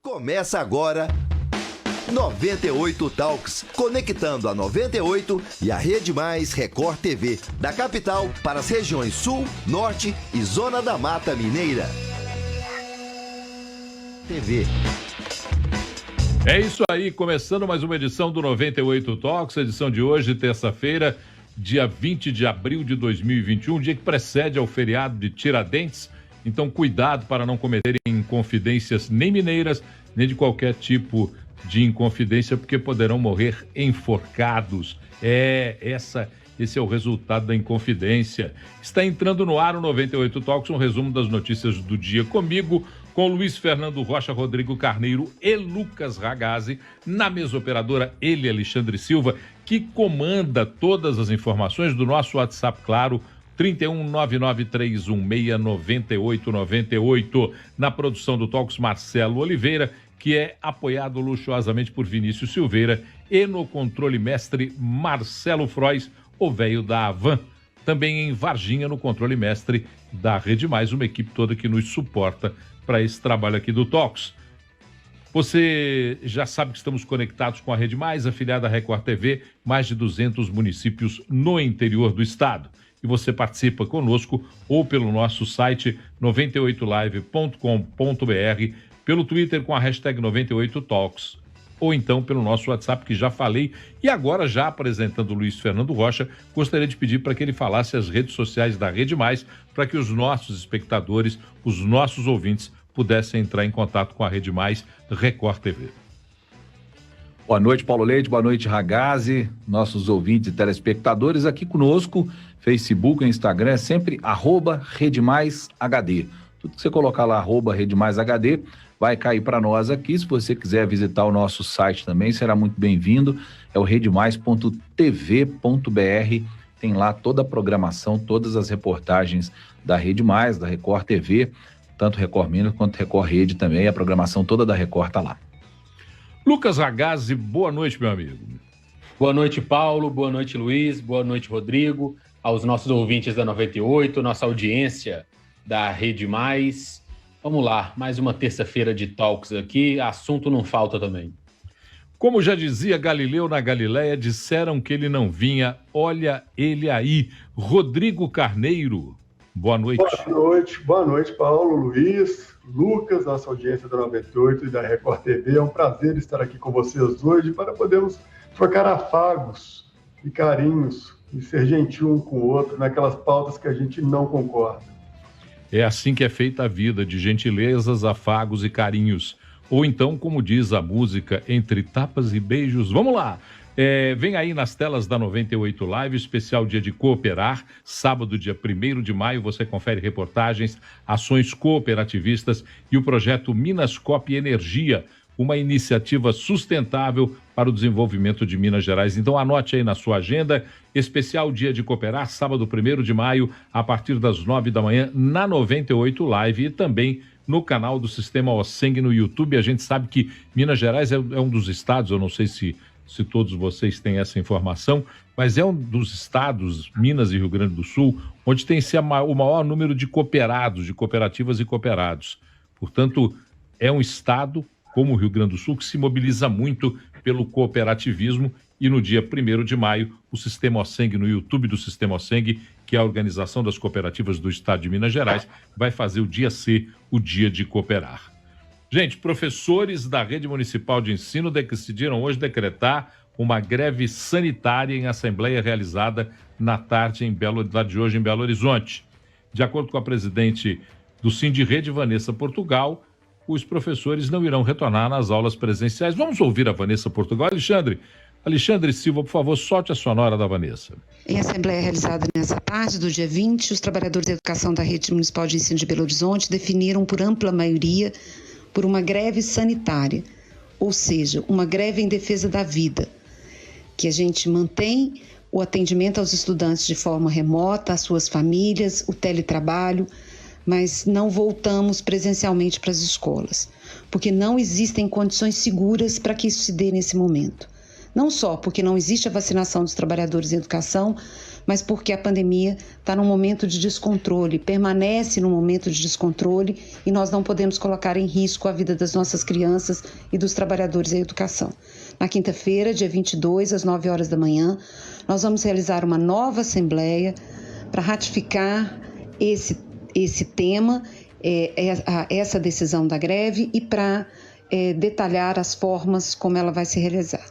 Começa agora 98 Talks, conectando a 98 e a Rede Mais Record TV, da capital para as regiões Sul, Norte e Zona da Mata Mineira. TV. É isso aí, começando mais uma edição do 98 Talks, edição de hoje, terça-feira, dia 20 de abril de 2021, dia que precede ao feriado de Tiradentes. Então, cuidado para não cometerem inconfidências nem mineiras, nem de qualquer tipo de inconfidência, porque poderão morrer enforcados. Esse é o resultado da inconfidência. Está entrando no ar o 98 Talks, um resumo das notícias do dia comigo, com Luiz Fernando Rocha, Rodrigo Carneiro e Lucas Ragazzi. Na mesa operadora, ele, Alexandre Silva, que comanda todas as informações do nosso WhatsApp, claro, 319931699898. Na produção do Talks, Marcelo Oliveira, que é apoiado luxuosamente por Vinícius Silveira, e no controle mestre, Marcelo Frois, o velho da Havan. Também em Varginha, no controle mestre da Rede Mais, uma equipe toda que nos suporta para esse trabalho aqui do Talks. Você já sabe que estamos conectados com a Rede Mais, afiliada à Record TV, mais de 200 municípios no interior do estado. E você participa conosco ou pelo nosso site 98live.com.br, pelo Twitter com a hashtag 98Talks, ou então pelo nosso WhatsApp, que já falei. E agora, já apresentando o Luiz Fernando Rocha, gostaria de pedir para que ele falasse as redes sociais da Rede Mais, para que os nossos espectadores, os nossos ouvintes, pudessem entrar em contato com a Rede Mais Record TV. Boa noite, Paulo Leite, boa noite, Ragazzi, nossos ouvintes e telespectadores aqui conosco, Facebook e Instagram, é sempre @RedeMaisHD. Tudo que você colocar lá, @RedeMaisHD, vai cair para nós aqui. Se você quiser visitar o nosso site também, será muito bem-vindo. É o redemais.tv.br. Tem lá toda a programação, todas as reportagens da Rede Mais, da Record TV, tanto Record Minas quanto Record Rede também. A programação toda da Record está lá. Lucas Ragazzi, boa noite, meu amigo. Boa noite, Paulo. Boa noite, Luiz. Boa noite, Rodrigo. Aos nossos ouvintes da 98, nossa audiência da Rede Mais. Vamos lá, mais uma terça-feira de talks aqui. Assunto não falta também. Como já dizia Galileu na Galileia, disseram que ele não vinha. Olha ele aí. Rodrigo Carneiro, boa noite. Boa noite, Paulo, Luiz, Lucas, nossa audiência da 98 e da Record TV. É um prazer estar aqui com vocês hoje para podermos trocar afagos e carinhos e ser gentil um com o outro naquelas pautas que a gente não concorda. É assim que é feita a vida, de gentilezas, afagos e carinhos. Ou então, como diz a música, entre tapas e beijos. Vamos lá! Vem aí nas telas da 98 Live, especial Dia de Cooperar, sábado, dia 1º de maio, você confere reportagens, ações cooperativistas e o projeto Minascop Energia, uma iniciativa sustentável para o desenvolvimento de Minas Gerais. Então anote aí na sua agenda, especial Dia de Cooperar, sábado 1º de maio, a partir das 9 da manhã, na 98 Live e também no canal do Sistema OSENG no YouTube. A gente sabe que Minas Gerais é um dos estados, eu não sei se todos vocês têm essa informação, mas é um dos estados, Minas e Rio Grande do Sul, onde tem o maior número de cooperados, de cooperativas e cooperados. Portanto, é um estado, como o Rio Grande do Sul, que se mobiliza muito pelo cooperativismo, e no dia 1º de maio, o Sistema OSENG, no YouTube do Sistema OSENG, que é a Organização das Cooperativas do Estado de Minas Gerais, vai fazer o dia C, o Dia de Cooperar. Gente, professores da Rede Municipal de Ensino decidiram hoje decretar uma greve sanitária em assembleia realizada na tarde de hoje em Belo Horizonte. De acordo com a presidente do Sindirede, Vanessa Portugal, os professores não irão retornar nas aulas presenciais. Vamos ouvir a Vanessa Portugal. Alexandre Silva, por favor, solte a sonora da Vanessa. Em assembleia realizada nessa tarde do dia 20, os trabalhadores de educação da Rede Municipal de Ensino de Belo Horizonte definiram por ampla maioria por uma greve sanitária, ou seja, uma greve em defesa da vida, que a gente mantém o atendimento aos estudantes de forma remota, às suas famílias, o teletrabalho, mas não voltamos presencialmente para as escolas, porque não existem condições seguras para que isso se dê nesse momento. Não só porque não existe a vacinação dos trabalhadores em educação, mas porque a pandemia está num momento de descontrole, permanece num momento de descontrole e nós não podemos colocar em risco a vida das nossas crianças e dos trabalhadores da educação. Na quinta-feira, dia 22, às 9 horas da manhã, nós vamos realizar uma nova assembleia para ratificar esse tema, essa decisão da greve e para detalhar as formas como ela vai se realizar.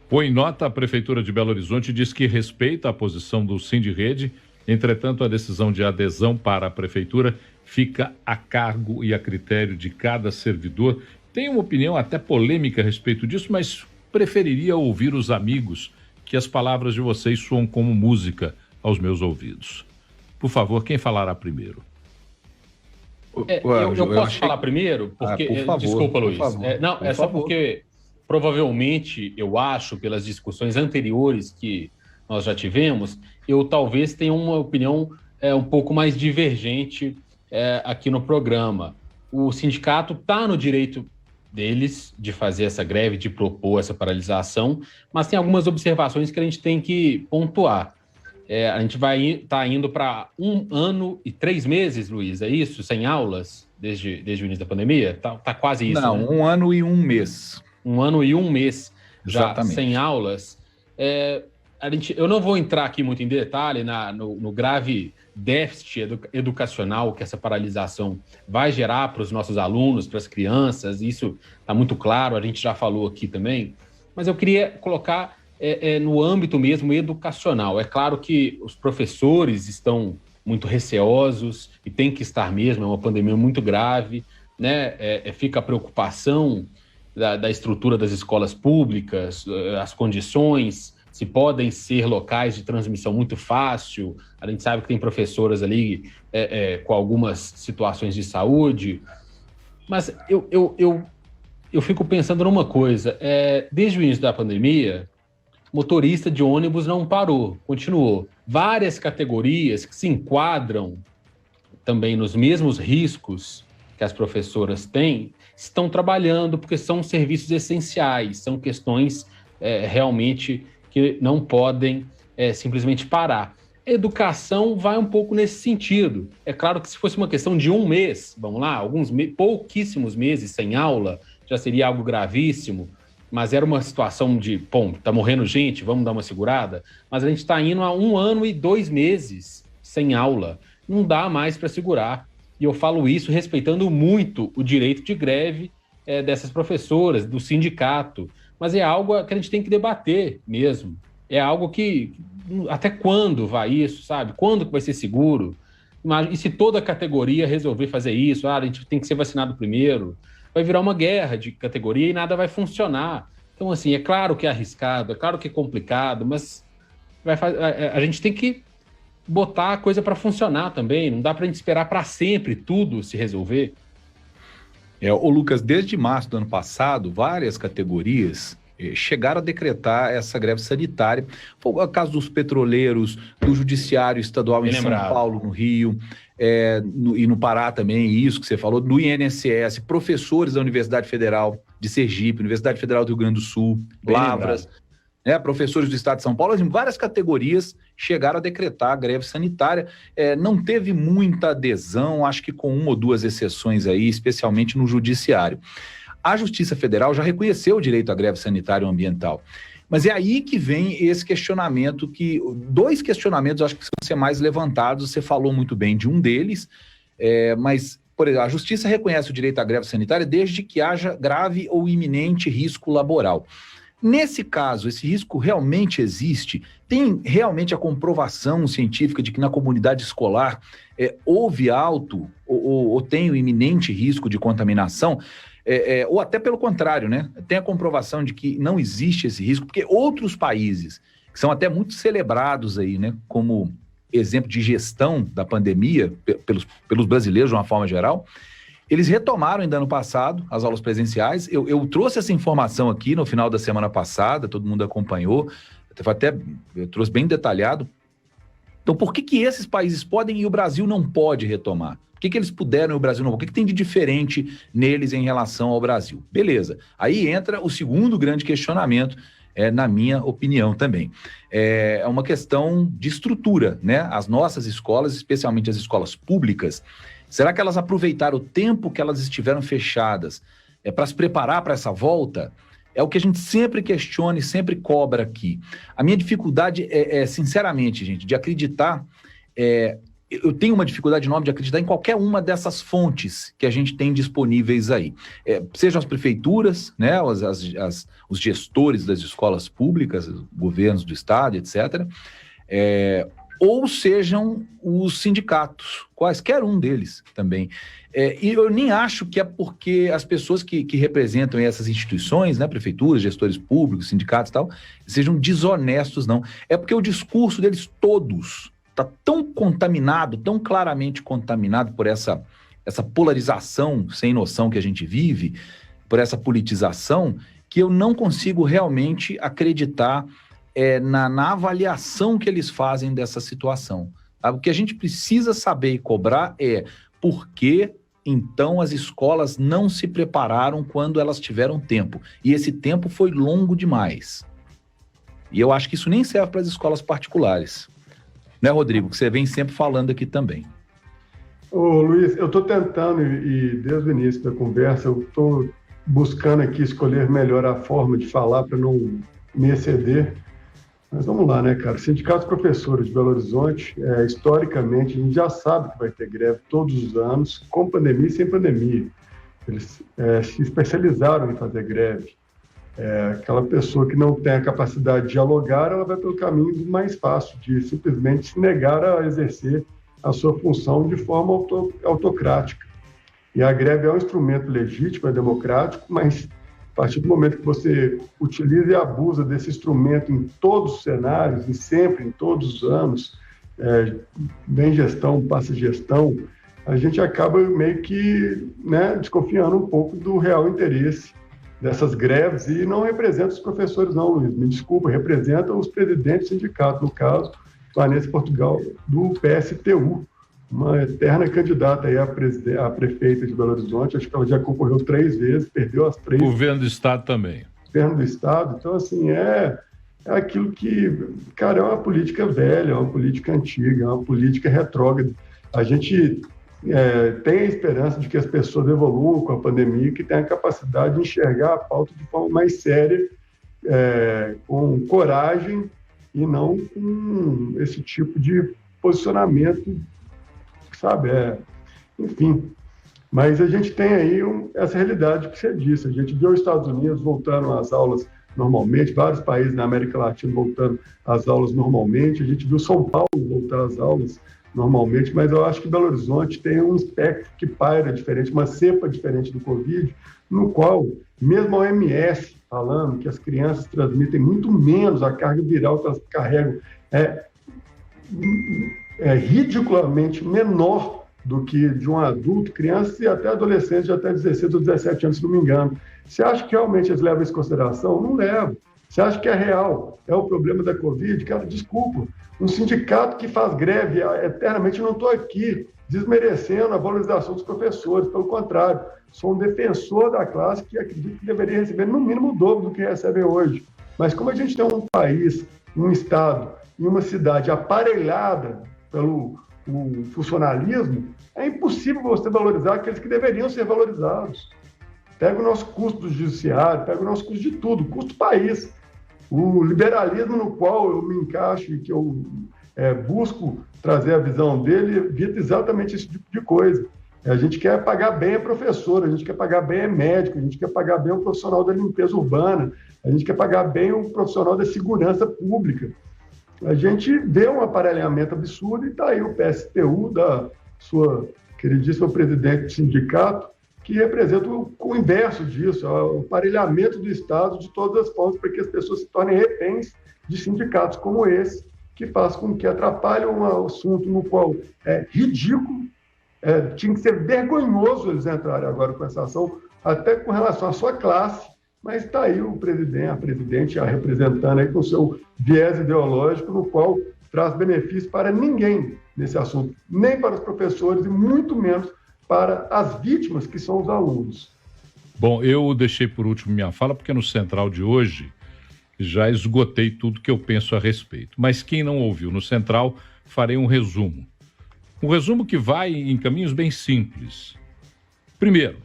Põe nota, a Prefeitura de Belo Horizonte diz que respeita a posição do Sindirrede, entretanto a decisão de adesão para a Prefeitura fica a cargo e a critério de cada servidor. Tem uma opinião até polêmica a respeito disso, mas preferiria ouvir os amigos, que as palavras de vocês soam como música aos meus ouvidos. Por favor, quem falará primeiro? Eu posso falar primeiro? Porque, por favor, desculpa, Luiz. por favor, só porque provavelmente, eu acho, pelas discussões anteriores que nós já tivemos, eu talvez tenha uma opinião um pouco mais divergente aqui no programa. O sindicato está no direito deles de fazer essa greve, de propor essa paralisação, mas tem algumas observações que a gente tem que pontuar. A gente vai estar indo para 1 ano e 3 meses, Luiz, é isso? Sem aulas desde o início da pandemia? Tá quase isso, Não, né? 1 ano e 1 mês. 1 ano e 1 mês já Exatamente. sem aulas. Eu não vou entrar aqui muito em detalhe no grave déficit educacional que essa paralisação vai gerar para os nossos alunos, para as crianças, isso está muito claro, a gente já falou aqui também, mas eu queria colocar no âmbito mesmo educacional. É claro que os professores estão muito receosos e tem que estar mesmo, é uma pandemia muito grave, né? Fica a preocupação da estrutura das escolas públicas, as condições, se podem ser locais de transmissão muito fácil. A gente sabe que tem professoras ali com algumas situações de saúde, mas eu fico pensando numa coisa, desde o início da pandemia, motorista de ônibus não parou, continuou. Várias categorias que se enquadram também nos mesmos riscos que as professoras têm, estão trabalhando porque são serviços essenciais, são questões realmente que não podem simplesmente parar. A educação vai um pouco nesse sentido. É claro que se fosse uma questão de 1 mês, vamos lá, pouquíssimos meses sem aula, já seria algo gravíssimo, mas era uma situação de, tá morrendo gente, vamos dar uma segurada, mas a gente está indo há 1 ano e 2 meses sem aula, não dá mais para segurar. E eu falo isso respeitando muito o direito de greve dessas professoras, do sindicato, mas é algo que a gente tem que debater mesmo. É algo que, até quando vai isso, sabe? Quando que vai ser seguro? E se toda a categoria resolver fazer isso, a gente tem que ser vacinado primeiro, vai virar uma guerra de categoria e nada vai funcionar. Então, assim, é claro que é arriscado, é claro que é complicado, mas a gente tem que botar a coisa para funcionar também. Não dá para a gente esperar para sempre tudo se resolver. Ô Lucas, desde março do ano passado, várias categorias chegaram a decretar essa greve sanitária. Foi o caso dos petroleiros, do Judiciário Estadual em São Paulo, no Rio, e no Pará também, isso que você falou, do INSS, professores da Universidade Federal de Sergipe, Universidade Federal do Rio Grande do Sul, Lavras, professores do Estado de São Paulo, em várias categorias chegaram a decretar a greve sanitária. Não teve muita adesão, acho que com 1 ou 2 exceções aí, especialmente no Judiciário. A Justiça Federal já reconheceu o direito à greve sanitária e ambiental. Mas é aí que vem esse questionamento, 2 questionamentos acho que vão ser mais levantados. Você falou muito bem de um deles, mas, por exemplo, a Justiça reconhece o direito à greve sanitária desde que haja grave ou iminente risco laboral. Nesse caso, esse risco realmente existe? Tem realmente a comprovação científica de que na comunidade escolar houve alto ou tem o iminente risco de contaminação? Ou até pelo contrário, né? Tem a comprovação de que não existe esse risco, porque outros países, que são até muito celebrados aí, né, como exemplo de gestão da pandemia, pelos brasileiros de uma forma geral, eles retomaram ainda ano passado as aulas presenciais. Eu trouxe essa informação aqui no final da semana passada, todo mundo acompanhou, eu trouxe bem detalhado. Então, por que esses países podem e o Brasil não pode retomar? Por que eles puderam e o Brasil não? O que tem de diferente neles em relação ao Brasil? Beleza. Aí entra o segundo grande questionamento, na minha opinião também. É uma questão de estrutura, né? As nossas escolas, especialmente as escolas públicas, será que elas aproveitaram o tempo que elas estiveram fechadas para se preparar para essa volta? É o que a gente sempre questiona e sempre cobra aqui. A minha dificuldade sinceramente, gente, de acreditar... eu tenho uma dificuldade enorme de acreditar em qualquer uma dessas fontes que a gente tem disponíveis aí. Sejam as prefeituras, né, os gestores das escolas públicas, governos do estado, etc., ou sejam os sindicatos, quaisquer um deles também. E eu nem acho que é porque as pessoas que representam essas instituições, né, prefeituras, gestores públicos, sindicatos e tal, sejam desonestos, não. É porque o discurso deles todos está tão contaminado, tão claramente contaminado por essa polarização sem noção que a gente vive, por essa politização, que eu não consigo realmente acreditar na avaliação que eles fazem dessa situação. Tá? O que a gente precisa saber e cobrar é por que, então, as escolas não se prepararam quando elas tiveram tempo. E esse tempo foi longo demais. E eu acho que isso nem serve para as escolas particulares. Né, Rodrigo? Que você vem sempre falando aqui também. Ô, Luiz, eu estou tentando, e desde o início da conversa, eu estou buscando aqui escolher melhor a forma de falar para não me exceder. Mas vamos lá, né, cara? Sindicatos Professores de Belo Horizonte, historicamente, a gente já sabe que vai ter greve todos os anos, com pandemia e sem pandemia. Eles se especializaram em fazer greve. Aquela pessoa que não tem a capacidade de dialogar, ela vai pelo caminho mais fácil, de simplesmente se negar a exercer a sua função de forma autocrática. E a greve é um instrumento legítimo, democrático, mas a partir do momento que você utiliza e abusa desse instrumento em todos os cenários, e sempre, em todos os anos, vem gestão, passa gestão, a gente acaba meio que, né, desconfiando um pouco do real interesse dessas greves, e não representa os professores não, Luiz, me desculpa, representa os presidentes do sindicato, no caso, Vanessa Portugal, do PSTU, uma eterna candidata aí a prefeita de Belo Horizonte, acho que ela já concorreu 3 vezes, perdeu as 3. Governo do Estado também. Governo do Estado, então assim, é aquilo que, cara, é uma política velha, é uma política antiga, é uma política retrógrada. A gente tem a esperança de que as pessoas evoluam com a pandemia, que tenham a capacidade de enxergar a pauta de forma mais séria, com coragem e não com esse tipo de posicionamento, sabe? Enfim. Mas a gente tem aí essa realidade que você disse. A gente viu os Estados Unidos voltando às aulas normalmente, vários países na América Latina voltando às aulas normalmente, a gente viu São Paulo voltar às aulas normalmente, mas eu acho que Belo Horizonte tem um espectro que paira diferente, uma cepa diferente do Covid, no qual, mesmo a OMS falando que as crianças transmitem muito menos, a carga viral que elas carregam ridiculamente menor do que de um adulto, crianças e até adolescentes de até 16 ou 17 anos, se não me engano. Você acha que realmente eles levam isso em consideração? Não levam. Você acha que é real? É o problema da Covid? Cara, desculpa. Um sindicato que faz greve eternamente, não estou aqui desmerecendo a valorização dos professores, pelo contrário, sou um defensor da classe que acredito que deveria receber no mínimo o dobro do que recebem hoje. Mas como a gente tem um país, um estado e uma cidade aparelhada pelo funcionalismo, é impossível você valorizar aqueles que deveriam ser valorizados. Pega o nosso custo do judiciário, pega o nosso custo de tudo, custo do país. O liberalismo no qual eu me encaixo e que eu busco trazer a visão dele evita exatamente esse tipo de coisa. A gente quer pagar bem a professora, a gente quer pagar bem a médico, a gente quer pagar bem o profissional da limpeza urbana, a gente quer pagar bem o profissional da segurança pública. A gente vê um aparelhamento absurdo e está aí o PSTU, da sua queridíssima presidente do sindicato, que representa o inverso disso, o aparelhamento do Estado de todas as formas para que as pessoas se tornem reféns de sindicatos como esse, que faz com que atrapalhe um assunto no qual é ridículo, tinha que ser vergonhoso eles entrarem agora com essa ação, até com relação à sua classe, mas está aí o presidente, a presidente, a representando aí com o seu viés ideológico, no qual traz benefício para ninguém nesse assunto, nem para os professores e muito menos para as vítimas, que são os alunos. Bom, eu deixei por último minha fala, porque no Central de hoje já esgotei tudo que eu penso a respeito. Mas quem não ouviu no Central, farei um resumo. Um resumo que vai em caminhos bem simples. Primeiro,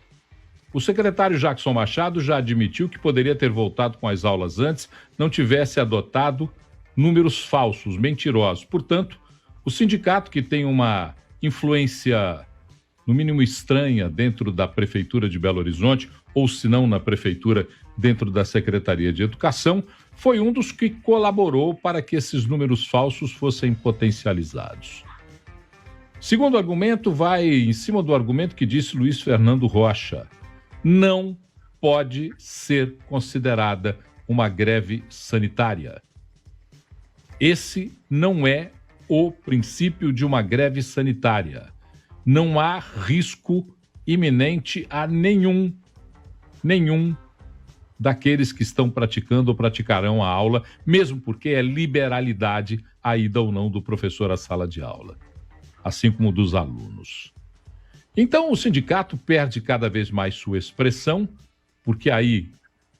o secretário Jackson Machado já admitiu que poderia ter voltado com as aulas antes, não tivesse adotado números falsos, mentirosos. Portanto, o sindicato, que tem uma influência, no mínimo estranha, dentro da Prefeitura de Belo Horizonte, ou se não na Prefeitura, dentro da Secretaria de Educação, foi um dos que colaborou para que esses números falsos fossem potencializados. Segundo argumento, vai em cima do argumento que disse Luiz Fernando Rocha. Não pode ser considerada uma greve sanitária. Esse não é o princípio de uma greve sanitária. Não há risco iminente a nenhum daqueles que estão praticando ou praticarão a aula, mesmo porque é liberalidade a ida ou não do professor à sala de aula, assim como dos alunos. Então, o sindicato perde cada vez mais sua expressão, porque aí,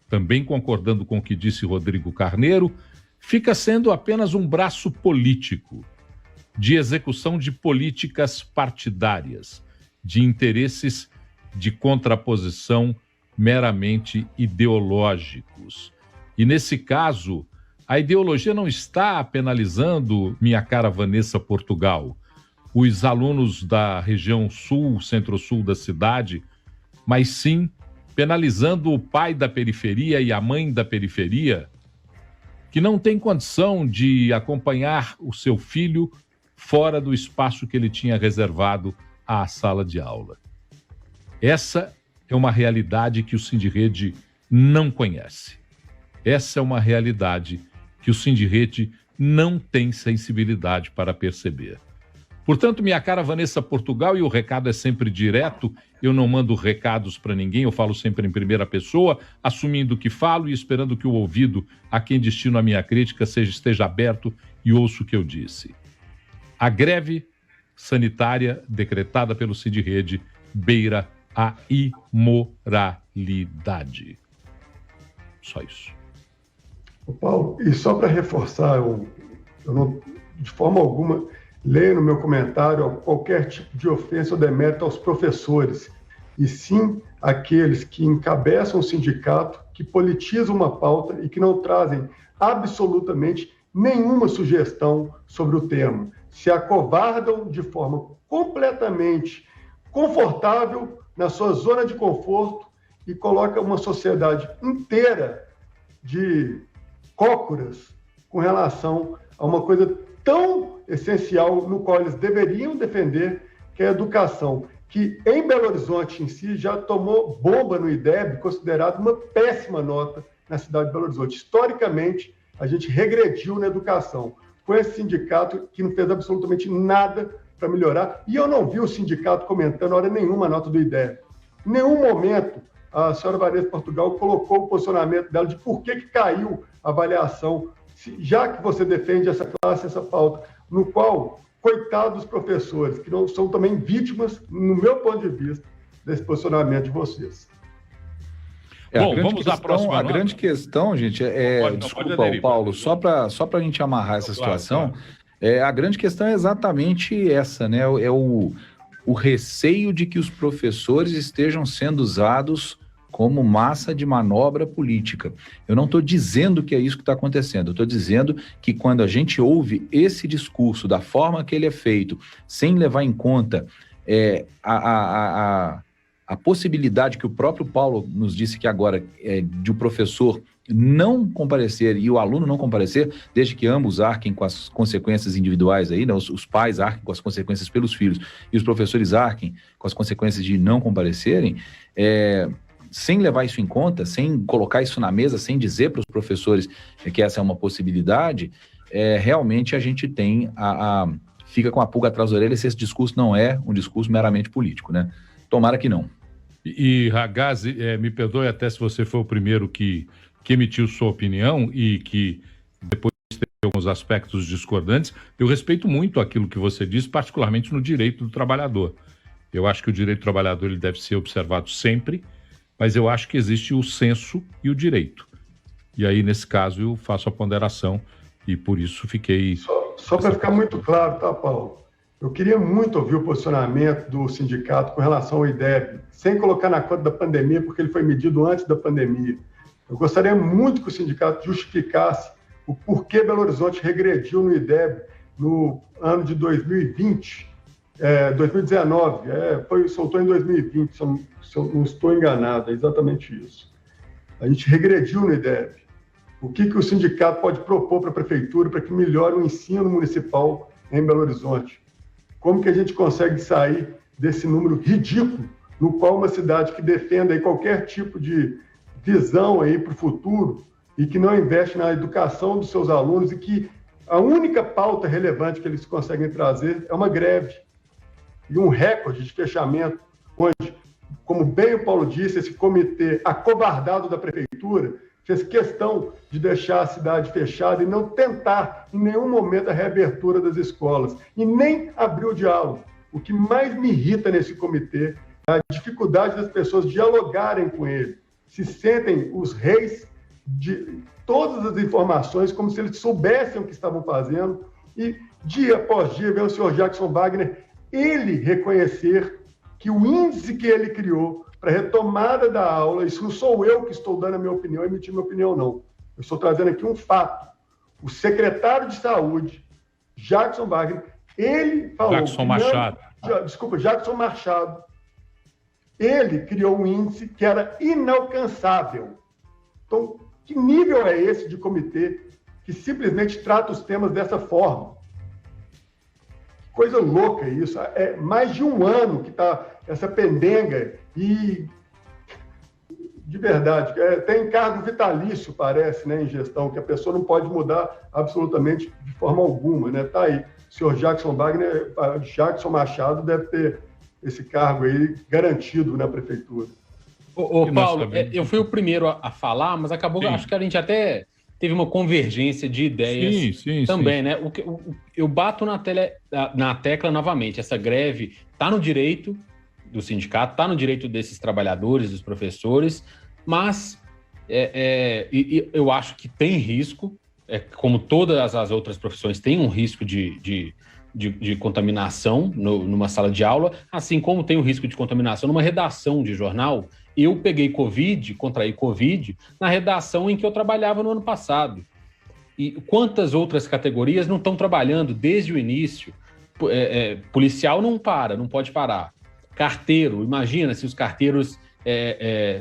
também concordando com o que disse Rodrigo Carneiro, fica sendo apenas um braço político de execução de políticas partidárias, de interesses de contraposição meramente ideológicos. E, nesse caso, a ideologia não está penalizando, minha cara Vanessa Portugal, os alunos da região sul, centro-sul da cidade, mas sim penalizando o pai da periferia e a mãe da periferia, que não tem condição de acompanhar o seu filho fora do espaço que ele tinha reservado à sala de aula. Essa é uma realidade que o Sindirede não conhece. Essa é uma realidade que o Sindirede não tem sensibilidade para perceber. Portanto, minha cara Vanessa Portugal, e o recado é sempre direto, eu não mando recados para ninguém, eu falo sempre em primeira pessoa, assumindo o que falo e esperando que o ouvido a quem destino a minha crítica esteja aberto e ouça o que eu disse. A greve sanitária decretada pelo Sindirede beira a imoralidade. Só isso. Paulo, e só para reforçar, eu não, de forma alguma, leio no meu comentário qualquer tipo de ofensa ou demérito aos professores, e sim aqueles que encabeçam o sindicato, que politizam uma pauta e que não trazem absolutamente nenhuma sugestão sobre o tema. Se acovardam de forma completamente confortável na sua zona de conforto e colocam uma sociedade inteira de cócoras com relação a uma coisa tão essencial no qual eles deveriam defender, que é a educação, que em Belo Horizonte em si já tomou bomba no IDEB, considerado uma péssima nota na cidade de Belo Horizonte. Historicamente, a gente regrediu na educação. Foi esse sindicato que não fez absolutamente nada para melhorar, e eu não vi o sindicato comentando hora nenhuma a nota do IDEB. Em nenhum momento a senhora Vanessa Portugal colocou o posicionamento dela de por que caiu a avaliação, já que você defende essa classe, essa pauta, no qual, coitados dos professores, que não são também vítimas, no meu ponto de vista, desse posicionamento de vocês. Bom, vamos à próxima nota. A grande questão, gente, desculpa, Paulo, só para a gente amarrar essa situação, a grande questão é exatamente essa, né? É o receio de que os professores estejam sendo usados como massa de manobra política. Eu não estou dizendo que é isso que está acontecendo, eu estou dizendo que quando a gente ouve esse discurso da forma que ele é feito, sem levar em conta a possibilidade que o próprio Paulo nos disse que agora de o professor não comparecer e o aluno não comparecer, desde que ambos arquem com as consequências individuais aí, né? Os pais arquem com as consequências pelos filhos e os professores arquem com as consequências de não comparecerem, sem levar isso em conta, sem colocar isso na mesa, sem dizer para os professores que essa é uma possibilidade, realmente a gente tem fica com a pulga atrás da orelha se esse discurso não é um discurso meramente político, né? Tomara que não. E Ragazzi, me perdoe até se você foi o primeiro que emitiu sua opinião e que depois teve alguns aspectos discordantes. Eu respeito muito aquilo que você disse, particularmente no direito do trabalhador. Eu acho que o direito do trabalhador ele deve ser observado sempre, mas eu acho que existe o senso e o direito. E aí, nesse caso, eu faço a ponderação e por isso fiquei... Só para ficar muito claro, tá, Paulo? Eu queria muito ouvir o posicionamento do sindicato com relação ao IDEB, sem colocar na conta da pandemia, porque ele foi medido antes da pandemia. Eu gostaria muito que o sindicato justificasse o porquê Belo Horizonte regrediu no IDEB no ano de 2020, 2019, soltou em 2020, se eu não estou enganado, é exatamente isso. A gente regrediu no IDEB. O que o sindicato pode propor para a prefeitura para que melhore o ensino municipal em Belo Horizonte? Como que a gente consegue sair desse número ridículo, no qual uma cidade que defenda aí qualquer tipo de visão aí para o futuro e que não investe na educação dos seus alunos e que a única pauta relevante que eles conseguem trazer é uma greve e um recorde de fechamento, onde, como bem o Paulo disse, esse comitê acovardado da prefeitura fez questão de deixar a cidade fechada e não tentar em nenhum momento a reabertura das escolas e nem abrir o diálogo. O que mais me irrita nesse comitê é a dificuldade das pessoas dialogarem com ele, se sentem os reis de todas as informações, como se eles soubessem o que estavam fazendo, e dia após dia vem o senhor Jackson Wagner, ele reconhecer que o índice que ele criou para retomada da aula, isso não sou eu que estou dando a minha opinião, emitir minha opinião, não. Eu estou trazendo aqui um fato. O secretário de Saúde, Jackson Wagner, ele falou... Jackson Machado. Jackson Machado. Ele criou um índice que era inalcançável. Então, que nível é esse de comitê que simplesmente trata os temas dessa forma? Coisa louca isso. É mais de um ano que está essa pendenga e, de verdade, tem cargo vitalício, parece, né, em gestão, que a pessoa não pode mudar absolutamente de forma alguma, né? Tá aí. O senhor Jackson Wagner, Jackson Machado deve ter esse cargo aí garantido na prefeitura. Ô Paulo, eu fui o primeiro a falar, mas acabou, acho que a gente até teve uma convergência de ideias também, né? Eu bato na tecla novamente, essa greve está no direito do sindicato, está no direito desses trabalhadores, dos professores, mas eu acho que tem risco, como todas as outras profissões, tem um risco de contaminação numa sala de aula, assim como tem o risco de contaminação numa redação de jornal. Eu contraí Covid, na redação em que eu trabalhava no ano passado. E quantas outras categorias não estão trabalhando desde o início? Policial não pode parar. Carteiro, imagina se os carteiros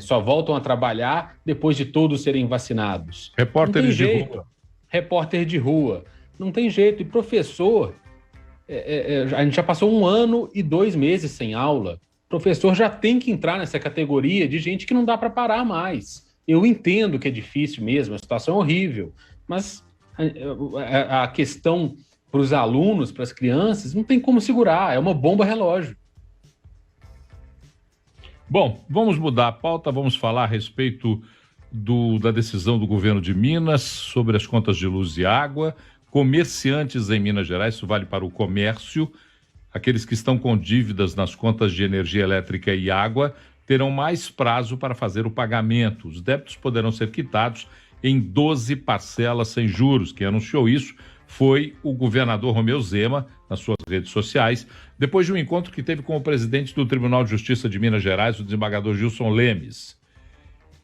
só voltam a trabalhar depois de todos serem vacinados. Repórter de rua. Não tem jeito. E professor, a gente já passou 1 ano e 2 meses sem aula. O professor já tem que entrar nessa categoria de gente que não dá para parar mais. Eu entendo que é difícil mesmo, a situação é horrível, mas a questão para os alunos, para as crianças, não tem como segurar, é uma bomba relógio. Bom, vamos mudar a pauta, vamos falar a respeito da decisão do governo de Minas sobre as contas de luz e água. Comerciantes em Minas Gerais, isso vale para o comércio, aqueles que estão com dívidas nas contas de energia elétrica e água terão mais prazo para fazer o pagamento. Os débitos poderão ser quitados em 12 parcelas sem juros. Quem anunciou isso foi o governador Romeu Zema, nas suas redes sociais, depois de um encontro que teve com o presidente do Tribunal de Justiça de Minas Gerais, o desembargador Gilson Lemes.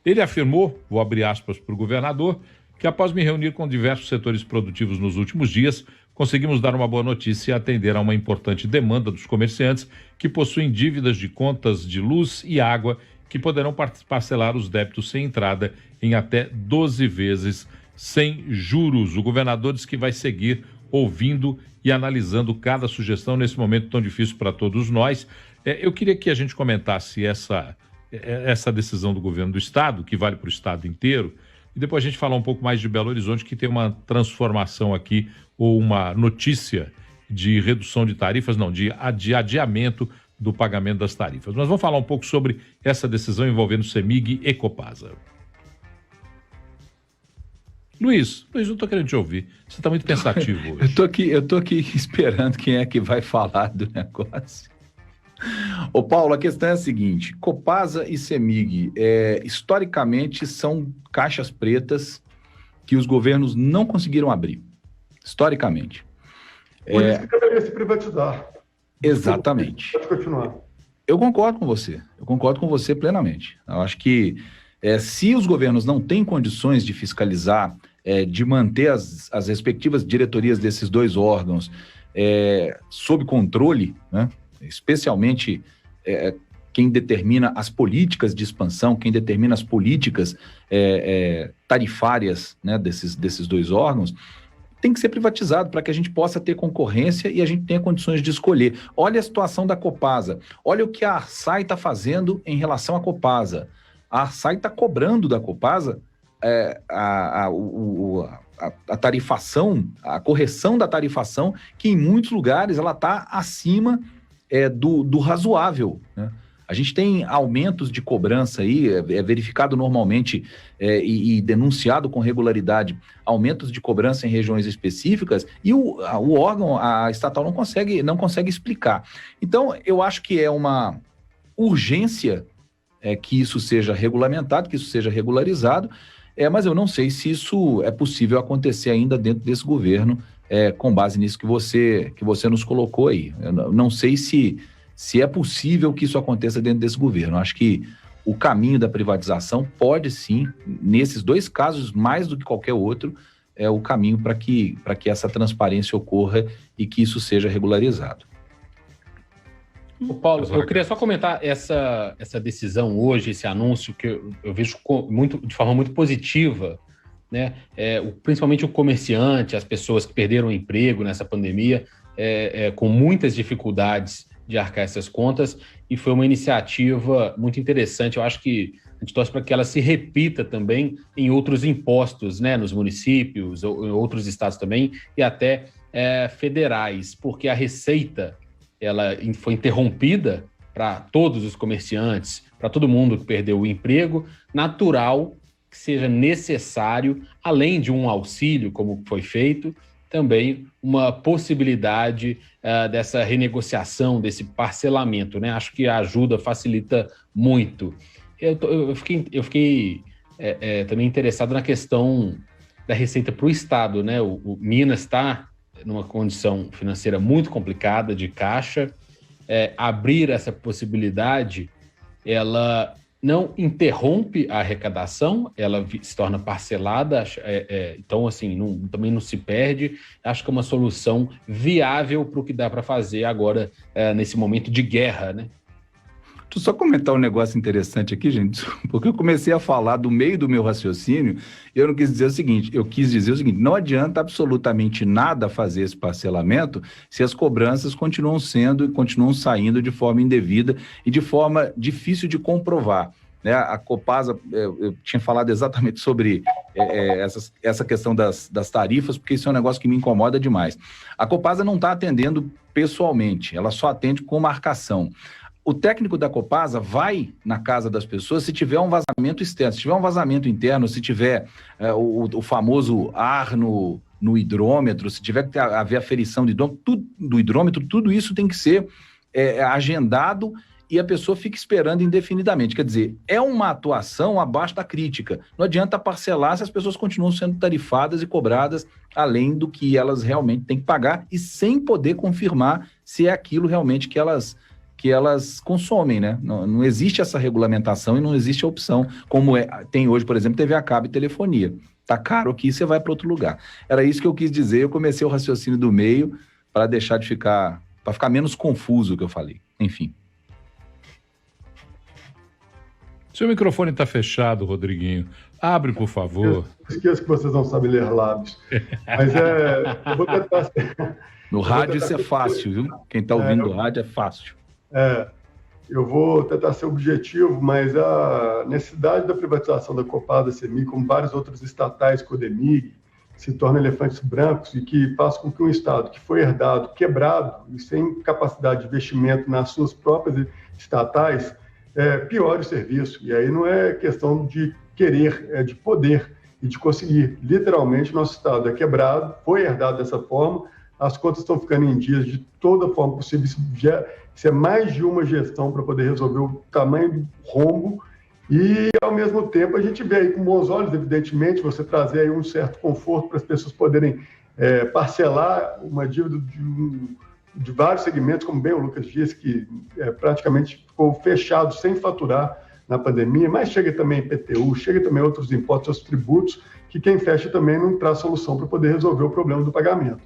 Ele afirmou, vou abrir aspas para o governador, que após me reunir com diversos setores produtivos nos últimos dias, conseguimos dar uma boa notícia e atender a uma importante demanda dos comerciantes que possuem dívidas de contas de luz e água que poderão parcelar os débitos sem entrada em até 12 vezes sem juros. O governador diz que vai seguir ouvindo e analisando cada sugestão nesse momento tão difícil para todos nós. Eu queria que a gente comentasse essa decisão do governo do estado, que vale para o estado inteiro, e depois a gente falar um pouco mais de Belo Horizonte, que tem uma transformação aqui, ou uma notícia de redução de tarifas, não, de adiamento do pagamento das tarifas. Mas vamos falar um pouco sobre essa decisão envolvendo CEMIG e Copasa. Luiz, não estou querendo te ouvir. Você está muito pensativo hoje. Eu tô aqui esperando quem é que vai falar do negócio. Ô Paulo, a questão é a seguinte: Copasa e CEMIG, historicamente, são caixas pretas que os governos não conseguiram abrir, historicamente. Por isso que deveria se privatizar. Exatamente. Pode continuar. Eu concordo com você plenamente. Eu acho que se os governos não têm condições de fiscalizar, de manter as respectivas diretorias desses dois órgãos sob controle, né, especialmente quem determina as políticas de expansão, quem determina as políticas tarifárias, né, desses dois órgãos, tem que ser privatizado para que a gente possa ter concorrência e a gente tenha condições de escolher. Olha a situação da Copasa, olha o que a Arsai está fazendo em relação à Copasa. A Arsai está cobrando da Copasa a tarifação, a correção da tarifação, que em muitos lugares ela está acima do razoável, né? A gente tem aumentos de cobrança aí, verificado normalmente e denunciado com regularidade, aumentos de cobrança em regiões específicas, e o órgão, a estatal, não consegue explicar. Então, eu acho que é uma urgência que isso seja regulamentado, que isso seja regularizado, mas eu não sei se isso é possível acontecer ainda dentro desse governo, com base nisso que você nos colocou aí. Eu não sei se é possível que isso aconteça dentro desse governo. Eu acho que o caminho da privatização pode sim, nesses dois casos, mais do que qualquer outro, é o caminho para que essa transparência ocorra e que isso seja regularizado. Paulo, eu queria só comentar essa decisão hoje, esse anúncio que eu vejo de forma muito positiva, né? Principalmente o comerciante, as pessoas que perderam o emprego nessa pandemia, com muitas dificuldades de arcar essas contas, e foi uma iniciativa muito interessante. Eu acho que a gente torce para que ela se repita também em outros impostos, né, nos municípios, ou em outros estados também, e até federais, porque a receita ela foi interrompida para todos os comerciantes, para todo mundo que perdeu o emprego. Natural que seja necessário, além de um auxílio, como foi feito, também uma possibilidade dessa renegociação, desse parcelamento, né? Acho que a ajuda facilita muito. Eu fiquei também interessado na questão da receita para o Estado, né? O Minas está numa condição financeira muito complicada, de caixa. Abrir essa possibilidade, ela não interrompe a arrecadação, ela se torna parcelada, então, assim, também não se perde. Acho que é uma solução viável para o que dá para fazer agora, nesse momento de guerra, né? Deixa eu só comentar um negócio interessante aqui, gente, porque eu comecei a falar do meio do meu raciocínio e eu não quis dizer o seguinte, eu quis dizer o seguinte: não adianta absolutamente nada fazer esse parcelamento se as cobranças continuam saindo de forma indevida e de forma difícil de comprovar, né? A Copasa, eu tinha falado exatamente sobre essa questão das tarifas, porque isso é um negócio que me incomoda demais. A Copasa não está atendendo pessoalmente, ela só atende com marcação. O técnico da Copasa vai na casa das pessoas se tiver um vazamento externo, se tiver um vazamento interno, se tiver o famoso ar no hidrômetro, se tiver que haver aferição do hidrômetro, tudo isso tem que ser agendado e a pessoa fica esperando indefinidamente. Quer dizer, é uma atuação abaixo da crítica. Não adianta parcelar se as pessoas continuam sendo tarifadas e cobradas além do que elas realmente têm que pagar e sem poder confirmar se é aquilo realmente que elas consomem, né? Não existe essa regulamentação e não existe a opção, como tem hoje, por exemplo, TV a cabo e telefonia. Tá caro aqui, você vai para outro lugar. Era isso que eu quis dizer, eu comecei o raciocínio do meio para ficar menos confuso o que eu falei. Enfim. Seu microfone está fechado, Rodriguinho. Abre, por favor. Esqueço que vocês não sabem ler lábios. Mas eu vou tentar... No rádio isso é fácil, viu? Quem está ouvindo o rádio é fácil. Eu vou tentar ser objetivo, mas a necessidade da privatização da Copasa, CEMIG, como vários outros estatais, Codemig, se tornam elefantes brancos e que faz com que um Estado que foi herdado, quebrado e sem capacidade de investimento nas suas próprias estatais, piore o serviço. E aí não é questão de querer, é de poder e de conseguir. Literalmente, nosso Estado é quebrado, foi herdado dessa forma, as contas estão ficando em dias de toda forma possível. Isso é mais de uma gestão para poder resolver o tamanho do rombo E, ao mesmo tempo, a gente vê aí com bons olhos, evidentemente, você trazer aí um certo conforto para as pessoas poderem parcelar uma dívida de vários segmentos, como bem o Lucas disse, que praticamente ficou fechado sem faturar na pandemia, mas chega também IPTU, chega também outros impostos, outros tributos, que quem fecha também não traz solução para poder resolver o problema do pagamento.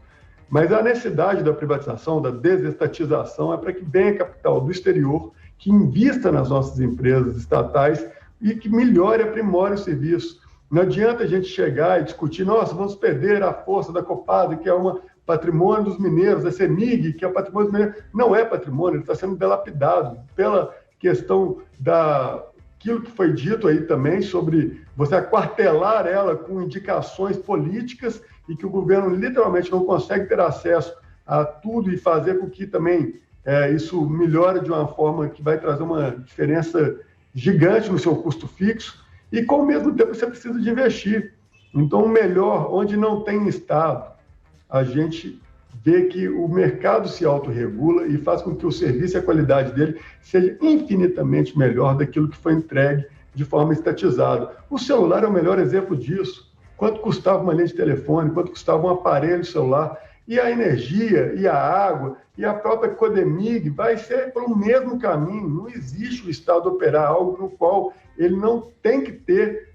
Mas a necessidade da privatização, da desestatização, é para que venha capital do exterior, que invista nas nossas empresas estatais e que melhore e aprimore o serviço. Não adianta a gente chegar e discutir, nossa, vamos perder a força da Copasa, que é um patrimônio dos mineiros, a CEMIG, que é patrimônio dos mineiros. Não é patrimônio, ele está sendo dilapidado pela questão daquilo que foi dito aí também sobre você aquartelar ela com indicações políticas e que o governo literalmente não consegue ter acesso a tudo e fazer com que também isso melhore de uma forma que vai trazer uma diferença gigante no seu custo fixo e, com o mesmo tempo, você precisa de investir. Então, o melhor, onde não tem Estado, a gente vê que o mercado se autorregula e faz com que o serviço e a qualidade dele seja infinitamente melhor daquilo que foi entregue de forma estatizada. O celular é o melhor exemplo disso. Quanto custava uma linha de telefone, quanto custava um aparelho celular, e a energia, e a água, e a própria Codemig vai ser pelo mesmo caminho. Não existe o Estado operar algo no qual ele não tem que ter,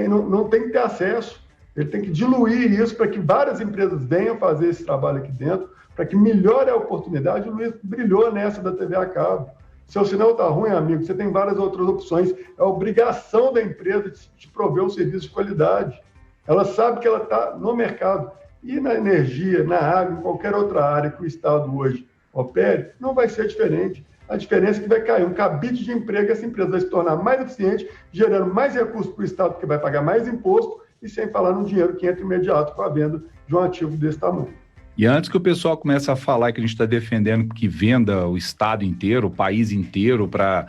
não tem que ter acesso. Ele tem que diluir isso para que várias empresas venham fazer esse trabalho aqui dentro, para que melhore a oportunidade. O Luiz brilhou nessa da TV a cabo. Seu sinal está ruim, amigo, você tem várias outras opções. É obrigação da empresa de te prover um serviço de qualidade. Ela sabe que ela está no mercado. E na energia, na água, em qualquer outra área que o Estado hoje opere, não vai ser diferente. A diferença é que vai cair um cabide de emprego, essa empresa vai se tornar mais eficiente, gerando mais recursos para o Estado, porque vai pagar mais imposto, e sem falar no dinheiro que entra imediato com a venda de um ativo desse tamanho. E antes que o pessoal comece a falar que a gente está defendendo que venda o Estado inteiro, o país inteiro para